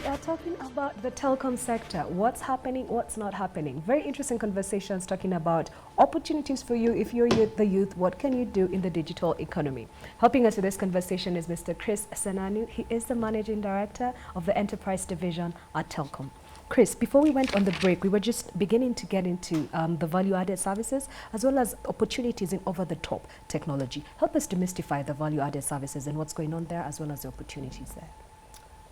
are talking about the telecom sector. What's happening, what's not happening. Very interesting conversations talking about opportunities for you if you're the youth. What can you do in the digital economy? Helping us with this conversation is Mr. Kris Senanu. He is the Managing Director of the Enterprise Division at Telkom. Kris, before we went on the break, we were just beginning to get into the value-added services as well as opportunities in over-the-top technology. Help us demystify the value-added services and what's going on there as well as the opportunities there.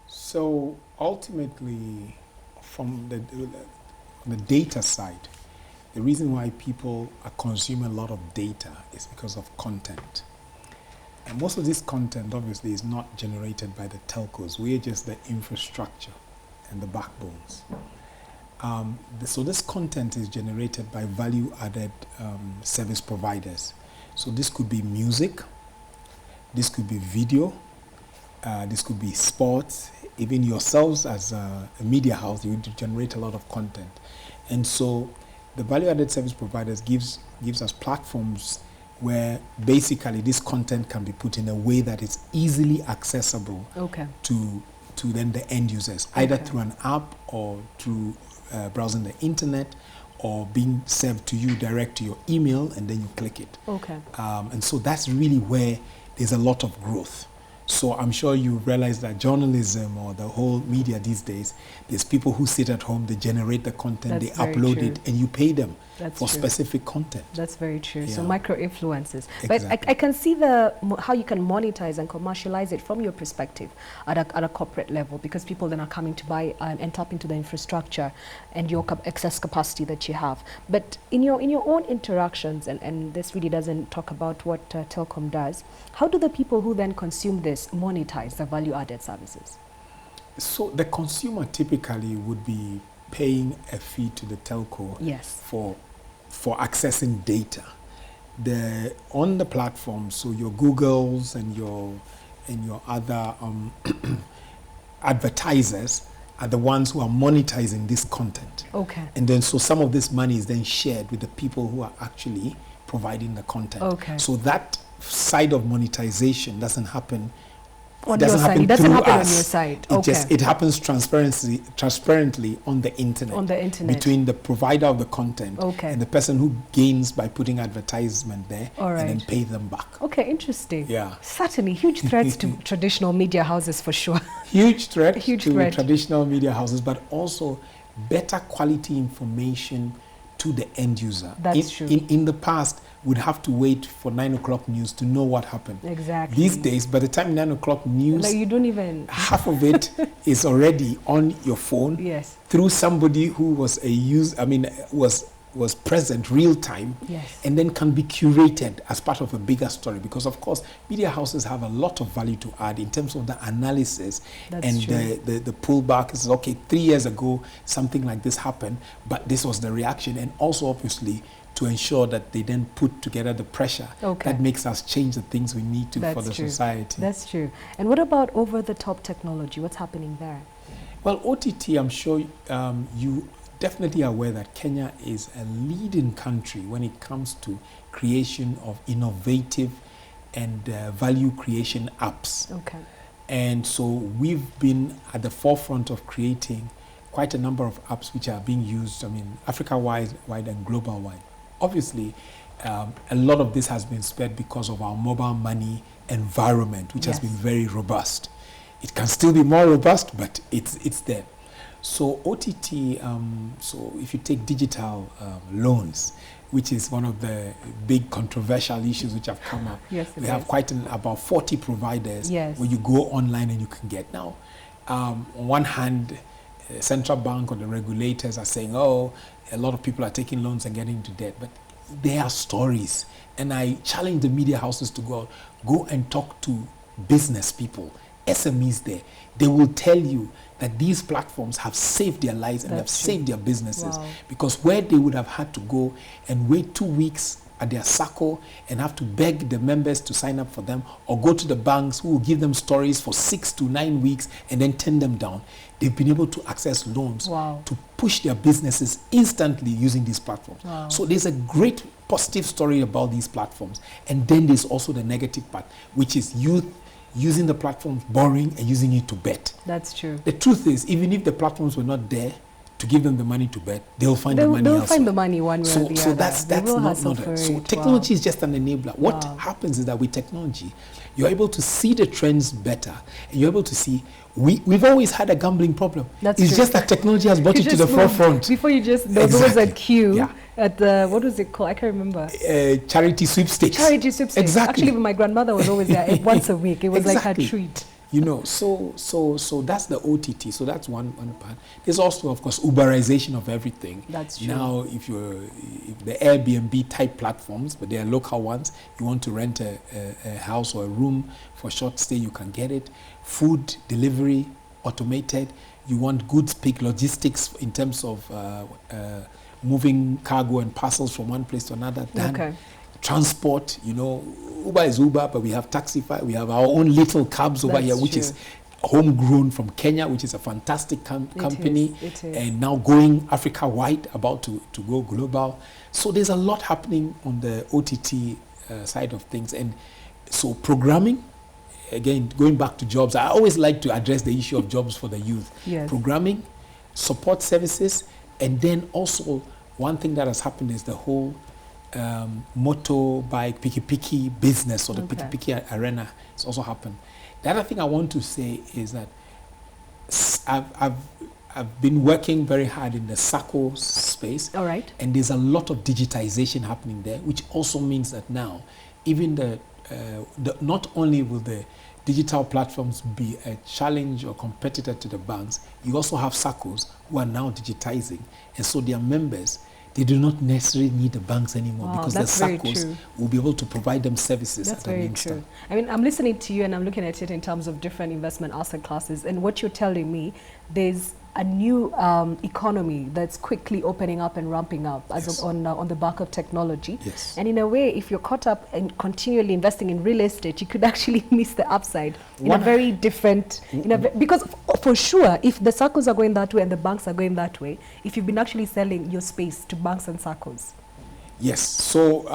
So ultimately, from the data side, the reason why people are consuming a lot of data is because of content. And most of this content obviously is not generated by the telcos. We're just the infrastructure and the backbones. So this content is generated by value-added service providers. So this could be music, this could be video, this could be sports. Even yourselves as a media house, you generate a lot of content. And so the value-added service providers gives us platforms where basically this content can be put in a way that is easily accessible to then the end users, either through an app or through browsing the internet, or being served to you direct to your email, and then you click it. And so that's really where there's a lot of growth. So I'm sure you realize that journalism or the whole media these days, there's people who sit at home, they generate the content, they upload it, and you pay them for specific content. That's very true. Yeah. So micro-influencers. Exactly. But I can see how you can monetize and commercialize it from your perspective at a corporate level, because people then are coming to buy and tap into the infrastructure and your excess capacity that you have. But in your own interactions, and this really doesn't talk about what Telkom does, how do the people who then consume this monetize the value-added services? So the consumer typically would be paying a fee to the telco for accessing data. On the platform, so your Googles and your other advertisers are the ones who are monetizing this content. And then so some of this money is then shared with the people who are actually providing the content. So that side of monetization doesn't happen on your side. It doesn't happen on your side. It happens transparently on the internet. Between the provider of the content and the person who gains by putting advertisement there and then pay them back. Interesting. Yeah. Certainly huge threats to traditional media houses for sure. Huge threat to traditional media houses, but also better quality information to the end user. That's true. In the past, we'd have to wait for 9 o'clock news to know what happened. Exactly. These days, by the time 9 o'clock news, like you don't even half of it is already on your phone through somebody who was was present real time, and then can be curated as part of a bigger story, because of course media houses have a lot of value to add in terms of the analysis the pullback. Is 3 years ago something like this happened, but this was the reaction, and also obviously to ensure that they then put together the pressure that makes us change the things we need to for the society. That's true. And what about over-the-top technology? What's happening there? Well, OTT, I'm sure you definitely aware that Kenya is a leading country when it comes to creation of innovative and value creation apps. And so we've been at the forefront of creating quite a number of apps which are being used, Africa-wide and global-wide. Obviously, a lot of this has been sped because of our mobile money environment, which has been very robust. It can still be more robust, but it's there. So OTT, so if you take digital loans, which is one of the big controversial issues which have come up, we have about 40 providers where you go online and you can get. Now, on one hand, central bank or the regulators are saying, a lot of people are taking loans and getting into debt, but there are stories. And I challenge the media houses to go and talk to business people, SMEs there. They will tell you that these platforms have saved their lives and have saved their businesses. Because where they would have had to go and wait 2 weeks at their SACCO and have to beg the members to sign up for them, or go to the banks who will give them stories for 6 to 9 weeks and then turn them down, they've been able to access loans to push their businesses instantly using these platforms. So there's a great positive story about these platforms. And then there's also the negative part, which is youth using the platforms, borrowing, and using it to bet. That's true. The truth is, even if the platforms were not there to give them the money to bet, they'll find the money They'll elsewhere. find the money one way or the other. So that's not so technology Wow. is just an enabler. What happens is that with technology, you're able to see the trends better, and you're able to see. We've always had a gambling problem. That's it's true. just that technology has brought it to the forefront. Before you just, there was always a queue Yeah. at the, what was it called? I can't remember. Charity sweepstakes. Charity sweepstakes. Exactly. Actually, my grandmother was always there once a week. It was like her treat. You know, so that's the OTT. So that's one part. There's also, of course, Uberization of everything. That's true. Now, if the Airbnb type platforms, but they are local ones, you want to rent a house or a room for a short stay, you can get it. Food delivery, automated. You want goods pick logistics in terms of moving cargo and parcels from one place to another. Okay. Transport, you know, Uber is Uber, but we have Taxify, we have our own little cabs over here, which is homegrown from Kenya, which is a fantastic company, It is. and now going Africa-wide, about to go global. So there's a lot happening on the OTT side of things. And so programming, again, going back to jobs, I always like to address the issue of jobs for the youth. Yes. Programming, support services, and then also one thing that has happened is the whole motorbike piki business, or the piki arena has also happened. The other thing I want to say is that I've been working very hard in the SACCO space. All right. And there's a lot of digitization happening there, which also means that now even not only will the digital platforms be a challenge or competitor to the banks, you also have SACCOs who are now digitizing, and so their members, they do not necessarily need the banks anymore, because the SACCOs will be able to provide them services That's at an very instant. true. I mean, I'm listening to you and I'm looking at it in terms of different investment asset classes, and what you're telling me, there's a new economy that's quickly opening up and ramping up on the back of technology. Yes. And in a way, if you're caught up and continually investing in real estate, you could actually miss the upside in a very different, because for sure, if the SACCOs are going that way and the banks are going that way, if you've been actually selling your space to banks and SACCOs. Yes, so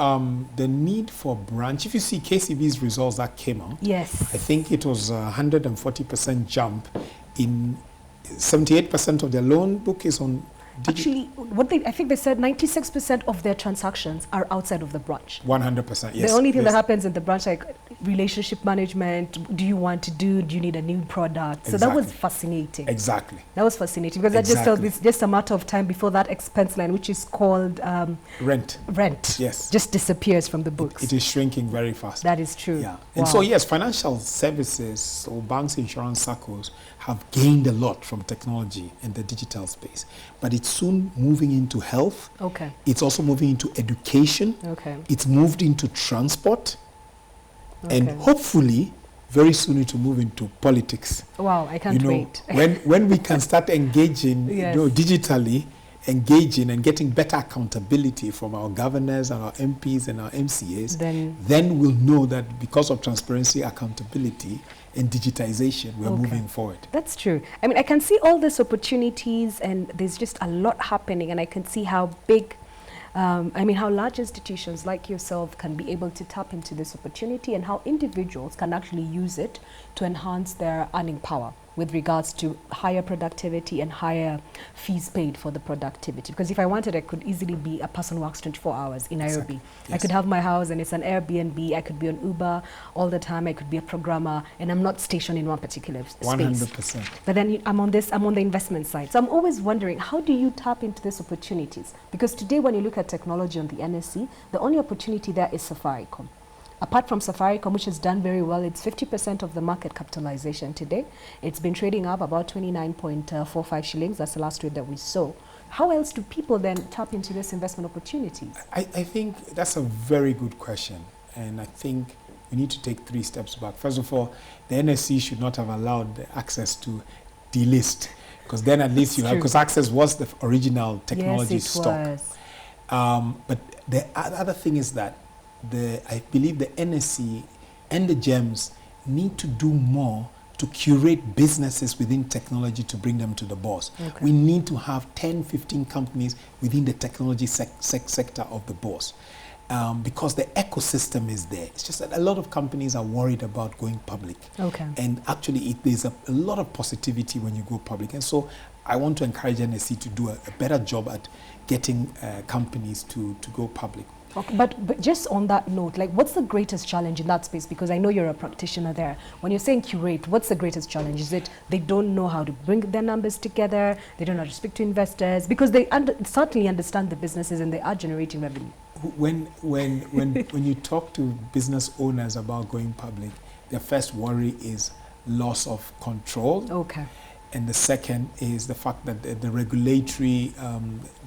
the need for branch, if you see KCB's results that came out, yes, I think it was a 140% jump in 78% of their loan book is on actually, I think they said 96% of their transactions are outside of the branch. 100%, yes. The only thing that happens in the branch, like relationship management, do you need a new product? So that was fascinating. Exactly. That was fascinating, because that just tells it's just a matter of time before that expense line, which is called rent, yes, just disappears from the books. It is shrinking very fast. That is true. Yeah. And so yes, financial services or banks, insurance, SACCOs have gained a lot from technology in the digital space, but it's soon moving into health. Okay. It's also moving into education. Okay. It's moved into transport. Okay. And hopefully very soon it will move into politics. Wow, I can't wait. when we can start engaging, yes, digitally, engaging and getting better accountability from our governors and our MPs and our MCAs, then we'll know that because of transparency, accountability, and digitization, we're moving forward. That's true. I mean, I can see all these opportunities, and there's just a lot happening, and I can see how big, how large institutions like yourself can be able to tap into this opportunity, and how individuals can actually use it to enhance their earning power with regards to higher productivity and higher fees paid for the productivity. Because if I wanted, I could easily be a person who works 24 hours in Nairobi. Yes. I could have my house and it's an Airbnb. I could be on Uber all the time. I could be a programmer, and I'm not stationed in one particular space. 100%. But then I'm on the investment side. So I'm always wondering, how do you tap into these opportunities? Because today, when you look at technology on the NSE, the only opportunity there is Safaricom. Apart from Safaricom, which has done very well, it's 50% of the market capitalization today. It's been trading up about 29.45 shillings. That's the last trade that we saw. How else do people then tap into these investment opportunities? I think that's a very good question. And I think we need to take 3 steps back. First of all, the NSE should not have allowed the access to delist, because then at least because Access was the original technology stock. Was. But the other thing is that I believe the NSE and the GEMs need to do more to curate businesses within technology to bring them to the bourse. Okay. We need to have 10, 15 companies within the technology sector of the bourse. because the ecosystem is there. It's just that a lot of companies are worried about going public. Okay. And actually, there's a lot of positivity when you go public. And so I want to encourage NSC to do a better job at getting companies to go public. Okay, but just on that note, like, what's the greatest challenge in that space? Because I know you're a practitioner there. When you're saying curate, what's the greatest challenge? Is it they don't know how to bring their numbers together? They don't know how to speak to investors? Because they certainly understand the businesses and they are generating revenue. When you talk to business owners about going public, their first worry is loss of control. Okay. And the second is the fact that the regulatory,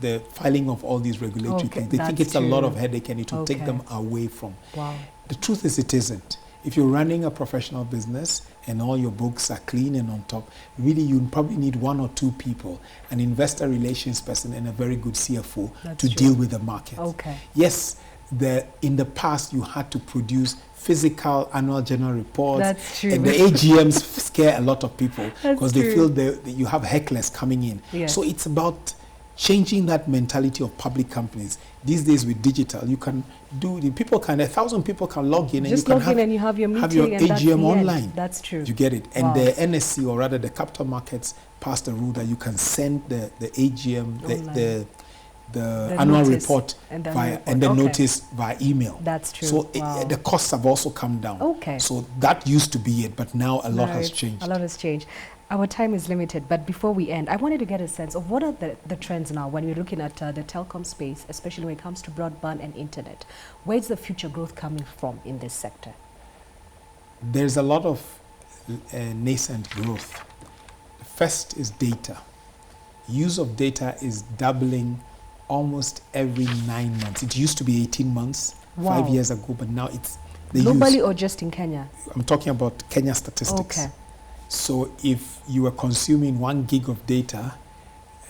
the filing of all these regulatory things, they think it's a lot of headache and it will take them away from. Wow. The truth is it isn't. If you're running a professional business and all your books are clean and on top, really you probably need one or two people, an investor relations person and a very good CFO to deal with the market. Okay. Yes, in the past you had to produce physical annual general reports. That's true. And the AGMs scare a lot of people because they feel true. that you have hecklers coming in. Yes. So it's about changing that mentality of public companies. These days with digital, you can do, 1,000 people can log in Just and you log can in and you have your meeting have your and that's the AGM end. online. That's true. You get it. And Wow. the NSC, or rather the capital markets, passed a rule that you can send the AGM, the annual report and the notice via email. That's true. So Wow. the costs have also come down. Okay. So that used to be it, but now a lot has changed. A lot has changed. Our time is limited, but before we end, I wanted to get a sense of what are the trends now when we're looking at the telecom space, especially when it comes to broadband and internet. Where's the future growth coming from in this sector? There's a lot of nascent growth. First is data. Use of data is doubling almost every 9 months. It used to be 18 months 5 years ago, but now it's the globally or just in Kenya? I'm talking about Kenya statistics. Okay. So if you were consuming 1 gig of data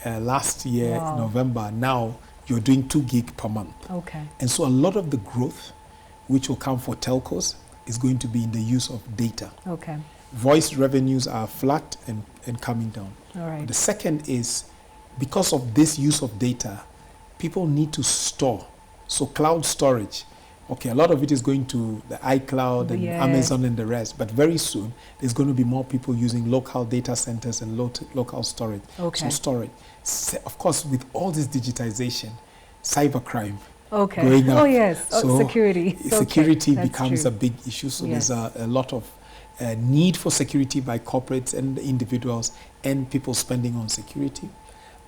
last year, November, now you're doing 2 gig per month. Okay. And so a lot of the growth, which will come for telcos, is going to be in the use of data. Okay. Voice revenues are flat and coming down. All right. The second is, because of this use of data, people need to store. So cloud storage. Okay, a lot of it is going to the iCloud and Amazon and the rest, but very soon there's going to be more people using local data centers and local storage. Okay. So storage. Of course, with all this digitization, cybercrime Okay. going up. Oh yes. So security. Security That's becomes true. a big issue. So Yes. there's a lot of need for security by corporates and individuals and people spending on security.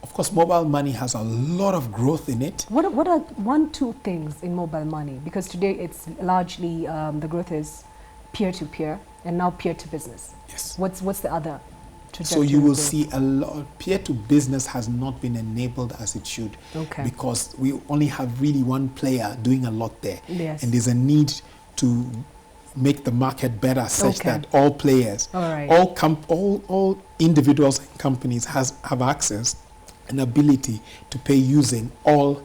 Of course, mobile money has a lot of growth in it. What are 1-2 things in mobile money? Because today it's largely the growth is peer-to-peer and now peer-to-business. Yes. What's the other So you will see a lot. Peer-to-business has not been enabled as it should. Okay. Because we only have really one player doing a lot there. Yes. And there's a need to make the market better such Okay. that all players, All right. all individuals and companies have access and ability to pay using all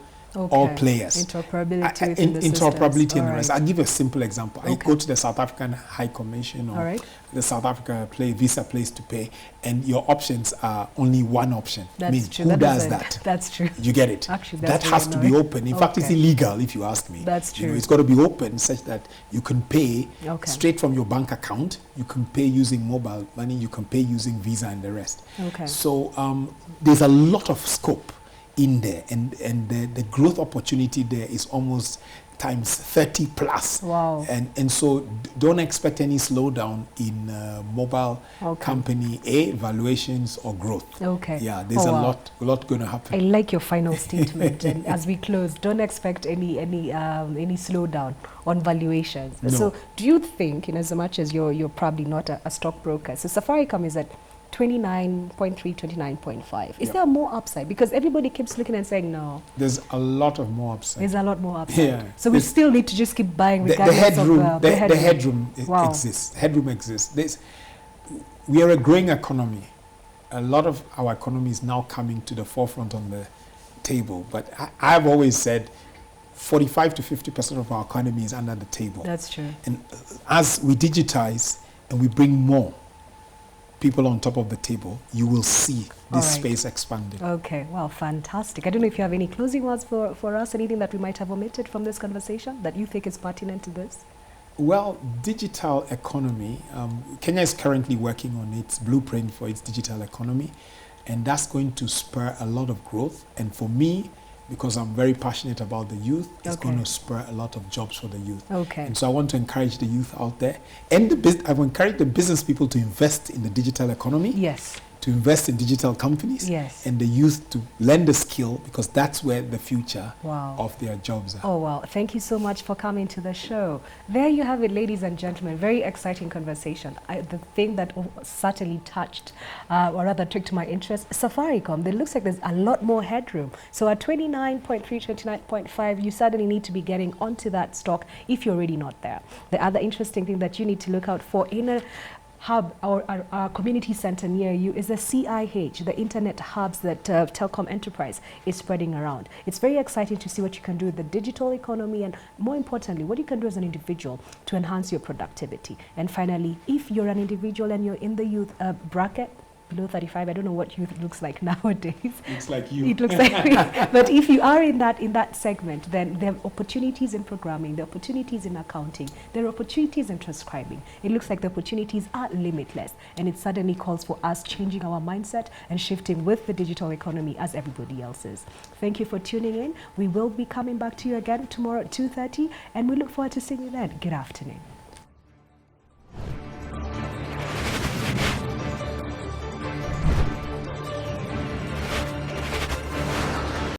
players. Interoperability within the Interoperability systems. and the All rest. right. I'll give you a simple example. I Okay. go to the South African High Commission or All right. the South Africa Visa Place to Pay, and your options are only one option. That's true. Who That does doesn't- that? That's true. You get it? Actually, that that's has very to be annoying. open. In fact, it's Okay. illegal if you ask me. That's true. It's got to be open such that you can pay Okay. straight from your bank account. You can pay using mobile money. You can pay using Visa and the rest. Okay. So there's a lot of scope in there, and the growth opportunity there is almost times 30 plus. Wow. And so don't expect any slowdown in mobile company valuations or growth. Okay. Yeah, there's a lot going to happen. I like your final statement. And as we close, don't expect any slowdown on valuations. No. So, do you think, in as much as you're probably not a stockbroker, so Safaricom is at 29.3, 29.5. Is there more upside? Because everybody keeps looking and saying no. There's a lot of more upside. There's a lot more upside. Yeah. So we still need to just keep buying The regardless headroom, of the headroom Wow. exists. Headroom exists. We are a growing economy. A lot of our economy is now coming to the forefront on the table. But I've always said 45 to 50% of our economy is under the table. That's true. And as we digitize and we bring more people on top of the table, you will see this All right. space expanding. Okay, well, fantastic. I don't know if you have any closing words for us, anything that we might have omitted from this conversation that you think is pertinent to this? Well, digital economy, Kenya is currently working on its blueprint for its digital economy, and that's going to spur a lot of growth. And for me, because I'm very passionate about the youth, it's Okay. going to spur a lot of jobs for the youth. Okay. And so I want to encourage the youth out there, and I will encourage the business people to invest in the digital economy, Yes. to invest in digital companies, Yes. and the youth to learn the skill, because that's where the future Wow. of their jobs are. Oh, well, thank you so much for coming to the show. There you have it, ladies and gentlemen. Very exciting conversation. The thing that certainly touched, or rather took to my interest, Safaricom. It looks like there's a lot more headroom. So at 29.3, 29.5, you suddenly need to be getting onto that stock if you're already not there. The other interesting thing that you need to look out for in a hub or our community center near you is the CIH, the internet hubs that Telkom Enterprise is spreading around. It's very exciting to see what you can do with the digital economy, and more importantly, what you can do as an individual to enhance your productivity. And finally, if you're an individual and you're in the youth bracket, below 35, I don't know what youth looks like nowadays. Looks like you. It looks like me. But if you are in that segment, then there are opportunities in programming, there are opportunities in accounting, there are opportunities in transcribing. It looks like the opportunities are limitless, and it suddenly calls for us changing our mindset and shifting with the digital economy as everybody else is. Thank you for tuning in. We will be coming back to you again tomorrow at 2:30, and we look forward to seeing you then. Good afternoon.